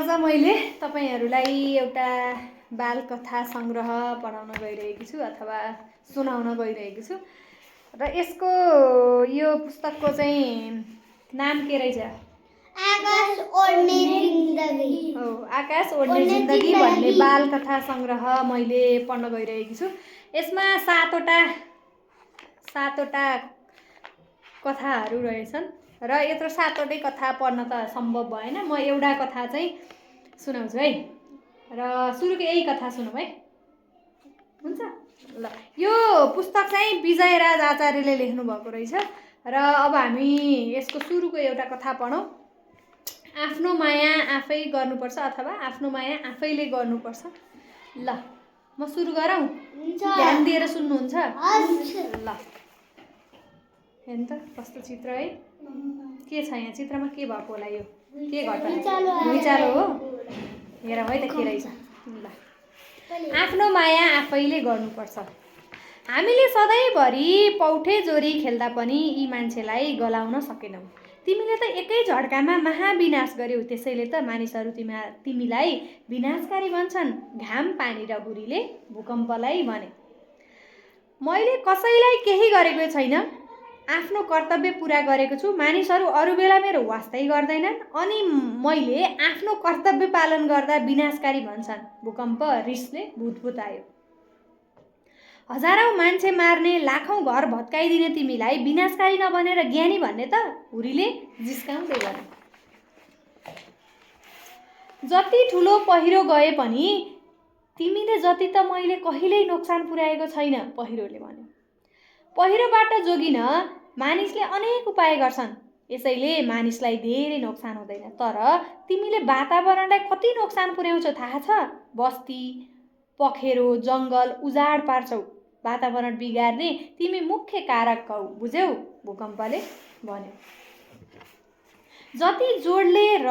आज मैले तपाईहरुलाई एउटा बाल कथा संग्रह पढाउन गइरहेकी छु अथवा सुनाउन गइरहेकी छु र यसको यो पुस्तकको चाहिँ नाम के रहेछ? आकाश ओड्ने जिन्दगी। हो, आकाश ओड्ने जिन्दगी भन्ने बाल कथा संग्रह मैले पढ्न गइरहेकी छु। यसमा सातवटा कथाहरू रहेछन् र यत्रो सातवटै कथा पढ्न त सम्भव भएन। म एउटा कथा चाहिँ सुनाउँछु है र सुरुको यही कथा सुनौँ है, हुन्छ? ल, यो पुस्तक चाहिँ विजयराज आचार्यले लेख्नु भएको रहेछ र अब हामी यसको सुरुको एउटा कथा पढौँ। आफ्नो माया आफै गर्नुपर्छ अथवा आफ्नो माया आफैले गर्नुपर्छ। ल, म सुरु गरौँ? ध्यान दिएर सुन्नुहुन्छ? ल, हेर्नु त कस्तो चित्र है, के छ यहाँ चित्रमा? के भएको होला? यो के घटना? भुइँचालो हो? हेर है त के रहेछ। ल, आफ्नो माया आफैले गर्नुपर्छ। हामीले सधैँभरि पौठे जोरी खेल्दा पनि यी मान्छेलाई गलाउन सकेनौँ। तिमीले त एकै झड्कामा महाविनाश गर्यौ, त्यसैले त मानिसहरू तिमीलाई विनाशकारी भन्छन्। घाम, पानी र हुरीले भूकम्पलाई भने, मैले कसैलाई केही गरेको छैन, आफ्नो कर्तव्य पुरा गरेको छु। मानिसहरू अरू बेला मेरो वास्तै गर्दैनन् अनि मैले आफ्नो कर्तव्य पालन गर्दा विनाशकारी भन्छन्। भूकम्प रिसले भूतभूत आयो। हजारौं मान्छे मार्ने, लाखौं घर भत्काइदिने तिमीलाई विनाशकारी नबनेर ज्ञानी भन्ने त? हुरीले जिस्काउँदै भने, जति ठुलो पहिरो गए पनि तिमीले जति त मैले कहिल्यै नोक्सान पुर्याएको छैन, पहिरोले भन्यो। पहिरोबाट जोगिन मानिसले अनेक उपाय गर्छन्, यसैले मानिसलाई धेरै नोक्सान हुँदैन। तर तिमीले वातावरणलाई कति नोक्सान पुर्याउँछौ थाहा छ? बस्ती, पखेरो, जङ्गल उजाड पार्छौ। वातावरण बिगार्ने तिमी मुख्य कारक हौ, बुझ्यौ? भूकम्पले भन्यो। जति जोडले र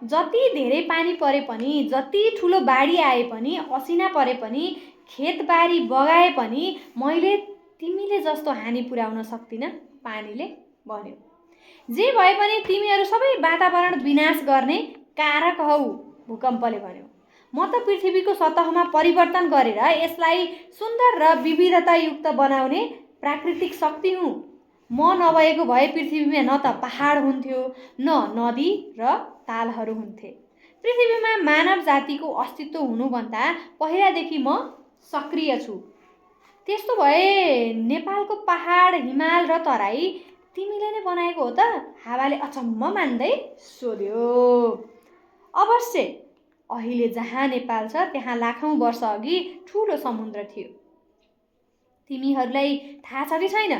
जति धेरै पानी परे पनि, जति ठुलो बाढी आए पनि, असिना परे पनि, खेतबारी बगाए पनि मैले तिमीले जस्तो हानि पुर्याउन सक्दिन, पानीले भन्यो। जे भए पनि तिमीहरू सबै वातावरण विनाश गर्ने कारक हौ, भूकम्पले भन्यो। म त पृथ्वीको सतहमा परिवर्तन गरेर यसलाई सुन्दर र विविधतायुक्त बनाउने प्राकृतिक शक्ति हुँ। म नभएको भए पृथ्वीमा न त पहाड हुन्थ्यो, न नदी र तालहरू हुन्थे। पृथ्वीमा मानव जातिको अस्तित्व हुनुभन्दा पहिलादेखि म सक्रिय छु। त्यस्तो भए नेपालको पहाड, हिमाल र तराई तिमीले नै बनाएको हो त? हावाले अचम्म मान्दै सोध्यो। अवश्य, अहिले जहाँ नेपाल छ त्यहाँ लाखौं वर्ष अघि ठुलो समुद्र थियो। तिमीहरूलाई थाहा छ कि छैन?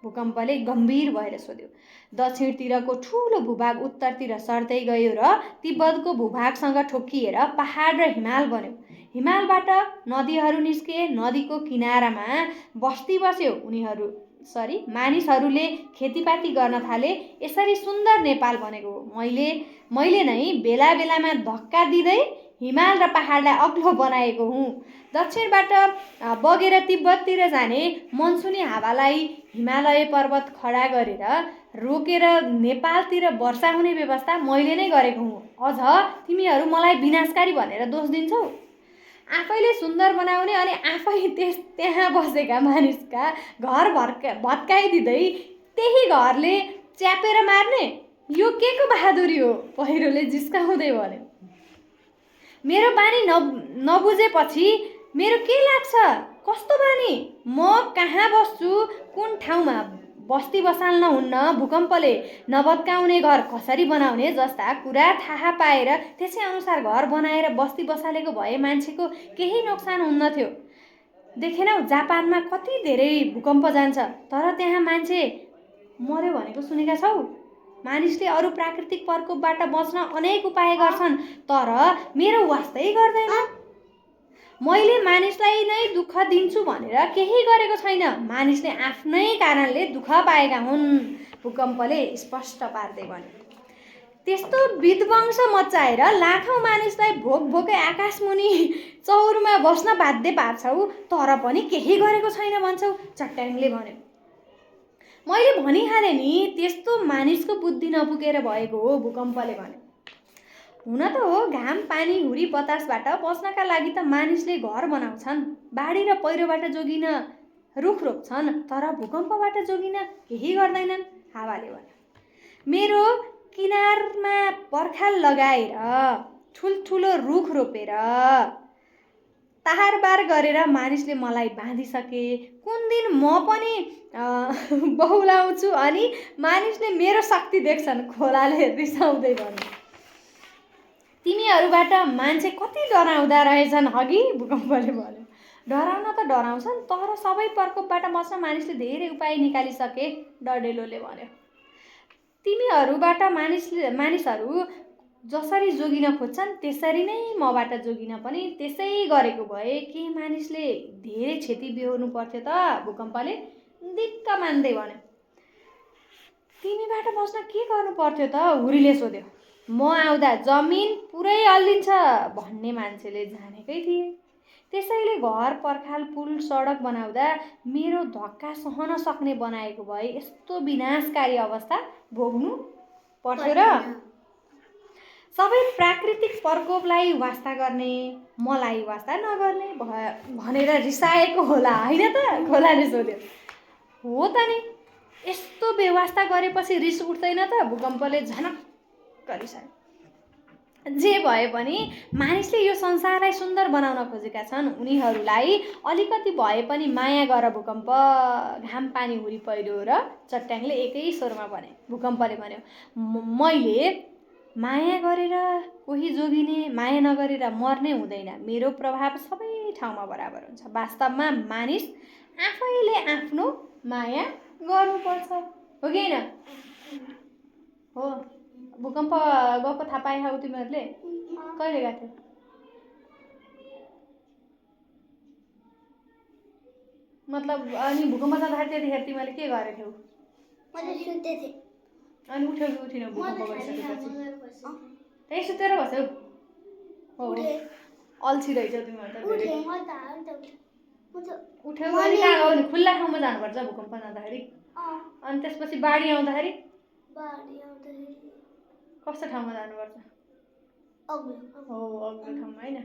भूकम्पले गम्भीर भएर सोध्यो। दक्षिणतिरको ठुलो भूभाग उत्तरतिर सर्दै गयो र तिब्बतको भूभागसँग ठोक्किएर पहाड र हिमाल बन्यो। हिमालबाट नदीहरू निस्के, नदीको किनारामा बस्ती बस्यो। मानिसहरूले खेतीपाती गर्न थाले। यसरी सुन्दर नेपाल बनेको हो। मैले नै बेला बेलामा धक्का दिँदै हिमाल र पहाडलाई अग्लो बनाएको हुँ। दक्षिणबाट बगेर तिब्बततिर जाने मनसुनी हावालाई हिमालय पर्वत खडा गरेर रोकेर नेपालतिर वर्षा हुने व्यवस्था मैले नै गरेको हुँ। अझ तिमीहरू मलाई विनाशकारी भनेर दोष दिन्छौ? आफैले सुन्दर बनाउने अनि आफै त्यहाँ बसेका मानिसका घर भत्काइदिँदै त्यही घरले च्यापेर मार्ने, यो के को बहादुरी हो? पहिरोले जिस्काउँदै भन्यो। मेरो बानी नबुझेपछि मेरो के लाग्छ? कस्तो बानी? म कहाँ बस्छु, कुन ठाउँमा बस्ती बसाल्न हुन्न, भूकम्पले नभत्काउने घर कसरी बनाउने जस्ता कुरा थाहा पाएर त्यसै अनुसार घर बनाएर बस्ती बसालेको भए मान्छेको केही नोक्सान हुन्नथ्यो। देखेनौ जापानमा कति धेरै भूकम्प जान्छ, तर त्यहाँ मान्छे मर्यो भनेको सुनेका छौ? मानिसले अरू प्राकृतिक प्रकोपबाट बच्न अनेक उपाय गर्छन्, तर मेरो वास्तै गर्दैन। मैले मानिसलाई नै दुःख दिन्छु भनेर केही गरेको छैन। मानिसले आफ्नै कारणले दुःख पाएका हुन्, भूकम्पले स्पष्ट पार्दै भन्यो। त्यस्तो विध्वंस मचाएर लाखौं मानिसलाई भोकै आकाशमुनि चौरमा बस्न बाध्य पार्छौ, तर पनि केही गरेको छैन भन्छौ, चट्याङले भन्यो। मैले भनिहालेँ नि, त्यस्तो मानिसको बुद्धि नपुगेर भएको हो, भूकम्पले भन्यो। हुन त हो, घाम पानी हुरी बतासबाट बच्नका लागि त मानिसले घर बनाउँछन्, बाढी र पहिरोबाट जोगिन रुख रोप्छन्, तर भूकम्पबाट जोगिन केही गर्दैनन्। हावाले भन्यो। मेरो किनारमा पर्खाल लगाएर ठुल्ठुलो रुख रोपेर तारबार गरेर मानिसले मलाई बाँधिसके। कुन दिन म पनि बहुलाउँछु अनि मानिसले मेरो शक्ति देख्छन्। खोलाले रिसाउँदै भन्यो। तिमीहरूबाट मान्छे कति डराउँदा रहेछन् हगि, भूकम्पले भन्यो। डराउन त डराउँछन्, तर सबै प्रकोपबाट बच्न मानिसले धेरै उपाय निकालिसके, डडेलोले भन्यो। तिमीहरूबाट मानिसहरू जसरी जोगिन खोज्छन् त्यसरी नै मबाट जोगिन पनि त्यसै गरेको भए के मानिसले धेरै क्षति बेहोर्नु पर्थ्यो त, भूकम्पले दिक्क मान्दै भन्यो। तिमीबाट बच्न के गर्नु पर्थ्यो त, हुरीले सोध्यो। म आउँदा जमिन पुरै अल्लिन्छ भन्ने मान्छेले जानेकै थिए। त्यसैले घर पर्खाल पुल सडक बनाउँदा मेरो धक्का सहन सक्ने बनाएको भए यस्तो विनाशकारी अवस्था भोग्नु पर्थ्यो र। सबै प्राकृतिक प्रकोपलाई वास्ता गर्ने, मलाई वास्ता नगर्ने भनेर रिसाएको होला होइन त, खोलाले सोध्यो। हो त नि, यस्तो बेवास्ता गरेपछि रिस उठ्दैन त, भूकम्पले झनक्क रिसायो। जे भए पनि मानिसले यो संसारलाई सुन्दर बनाउन खोजेका छन्, उनीहरूलाई अलिकति भए पनि माया गर भूकम्प। घाम पानी हुरी पहिरो र चट्याङले एकै स्वरमा भने। भूकम्पले भन्यो, मैले माया गरेर कोही जोगिने, माया नगरेर मर्ने हुँदैन। मेरो प्रभाव सबै ठाउँमा बराबर हुन्छ। वास्तवमा मानिस आफैले आफ्नो माया गर्नुपर्छ, हो कि होइन? हो। भूकम्प गएको थाहा पाए हौ तिमीहरूले? कहिले गएको थियो? मतलब अनि भूकम्प जाँदाखेरि त्यतिखेर तिमीले के गरेथ्यौ? अनि उठ्यौ कि उठिनौ भूकम्प गइसकेपछि? त्यही सुतेर बस्यौ? हो, अल्छी रहेछौ तिमीहरू त धेरै। उठ्यौ अनि कहाँ गयौ नि? खुल्ला ठाउँमा जानुपर्छ भूकम्प जाँदाखेरि। अनि त्यसपछि बाढी आउँदाखेरि कस्तो ठाउँमा जानुपर्छ? हो, अग्लो ठाउँमा होइन।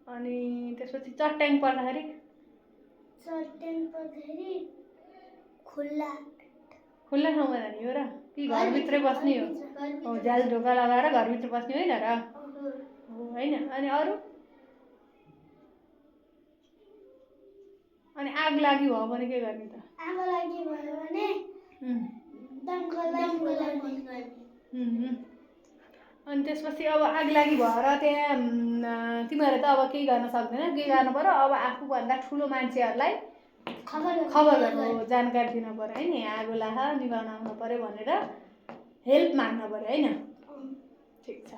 अनि त्यसपछि चट्याङ पर्दाखेरि खुल्ला ठाउँमा जाने हो र कि घरभित्रै बस्ने हो? हो, झ्याल ढोका लगाएर घरभित्र बस्ने होइन र? हो, होइन। अनि अरू? अनि आग लागि भयो भने के गर्ने त? आग लागि भयो भने अनि त्यसपछि अब आग लागि भएर त्यहाँ तिमीहरूले त अब केही गर्न सक्दैन। के गर्नु पर्यो? अब आफूभन्दा ठुलो मान्छेहरूलाई खबर गर्नु, जानकारी दिनु पर्यो होइन। यहाँ आगो लाग, निभाउन आउनु पर्यो भनेर हेल्प माग्नु पर्यो होइन। ठिक छ।